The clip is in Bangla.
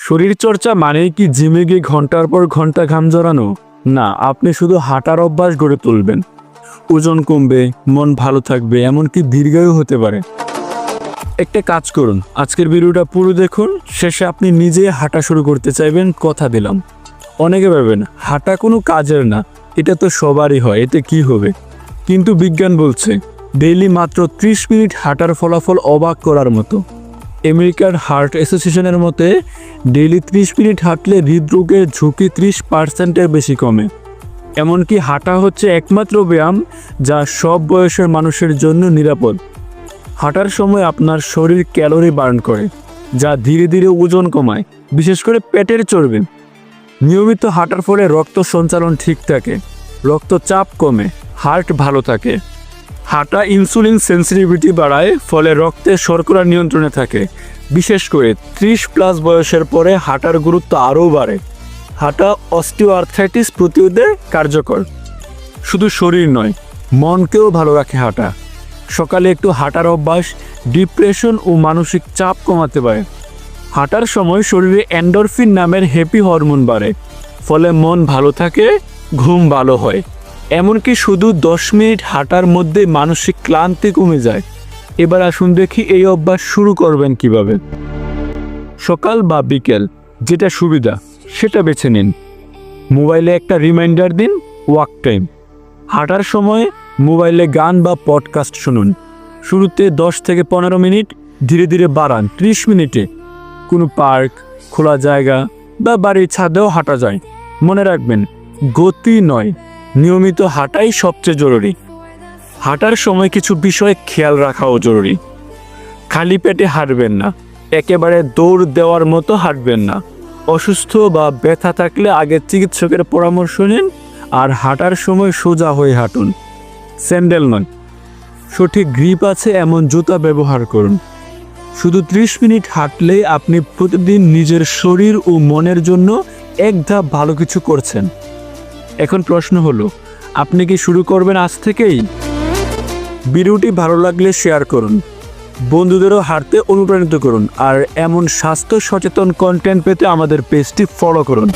শরীরচর্চা মানেই কি জিমে গিয়ে ঘন্টার পর ঘন্টা ঘাম ঝরানো? না, আপনি শুধু হাঁটার অভ্যাস গড়ে তুলবেন। ওজন কমবে, মন ভালো থাকবে, এমনকি দীর্ঘায়ু হতে পারে। একটা কাজ করুন, আজকের ভিডিওটা পুরো দেখুন, শেষে আপনি নিজেই হাঁটা শুরু করতে চাইবেন, কথা দিলাম। অনেকে ভাবেন হাঁটা কোনো কাজের না, এটা তো সবারই হয়, এতে কি হবে? কিন্তু বিজ্ঞান বলছে ডেইলি মাত্র 30 মিনিট হাঁটার ফলাফল অবাক করার মতো। আমেরিকার হার্ট অ্যাসোসিয়েশনের মতে ডেইলি 30 মিনিট হাঁটলে হৃদরোগের ঝুঁকি 30%-এর বেশি কমে। এমনকি হাঁটা হচ্ছে একমাত্র ব্যায়াম যা সব বয়সের মানুষের জন্য নিরাপদ। হাঁটার সময় আপনার শরীর ক্যালোরি বার্ন করে, যা ধীরে ধীরে ওজন কমায়, বিশেষ করে পেটের চর্বি। নিয়মিত হাঁটার ফলে রক্ত সঞ্চালন ঠিক থাকে, রক্তচাপ কমে, হার্ট ভালো থাকে। হাঁটা ইনসুলিন সেন্সিটিভিটি বাড়ায়, ফলে রক্তে শর্করা নিয়ন্ত্রণে থাকে। বিশেষ করে 30+ বয়সের পরে হাঁটার গুরুত্ব আরও বাড়ে। হাঁটা অস্টিওআর্থ্রাইটিস প্রতিরোধে কার্যকর। শুধু শরীর নয়, মনকেও ভালো রাখে হাঁটা। সকালে একটু হাঁটার অভ্যাস ডিপ্রেশন ও মানসিক চাপ কমাতে পারে। হাঁটার সময় শরীরে এন্ডোরফিন নামের হ্যাপি হরমোন বাড়ে, ফলে মন ভালো থাকে, ঘুম ভালো হয়। এমনকি শুধু 10 মিনিট হাঁটার মধ্যে মানসিক ক্লান্তি কমে যায়। এবার আসুন দেখি এই অভ্যাস শুরু করবেন কিভাবে। সকাল বা বিকেল, যেটা সুবিধা সেটা বেছে নিন। মোবাইলে একটা রিমাইন্ডার দিন, ওয়াক টাইম। হাঁটার সময় মোবাইলে গান বা পডকাস্ট শুনুন। শুরুতে 10 থেকে 15 মিনিট, ধীরে ধীরে বাড়ান 30 মিনিটে। কোনো পার্ক, খোলা জায়গা বা বাড়ির ছাদেও হাঁটা যায়। মনে রাখবেন, গতি নয়, নিয়মিত হাঁটাই সবচেয়ে জরুরি। হাঁটার সময় কিছু বিষয় খেয়াল রাখাও জরুরি। খালি পেটে হাঁটবেন না, একেবারে দৌড় দেওয়ার মতো হাঁটবেন না। অসুস্থ বা ব্যথা থাকলে আগে চিকিৎসকের পরামর্শ নিন। আর হাঁটার সময় সোজা হয়ে হাঁটুন, স্যান্ডেল নয়। সঠিক গ্রিপ আছে এমন জুতা ব্যবহার করুন। শুধু 30 মিনিট হাঁটলেই আপনি প্রতিদিন নিজের শরীর ও মনের জন্য এক ধাপ ভালো কিছু করছেন। এখন প্রশ্ন হলো, আপনি কি শুরু করবেন আজ থেকেই? ভিডিওটি ভালো লাগলে শেয়ার করুন, বন্ধুদেরও হাঁটতে অনুপ্রাণিত করুন। আর এমন স্বাস্থ্য সচেতন কন্টেন্ট পেতে আমাদের পেজটি ফলো করুন।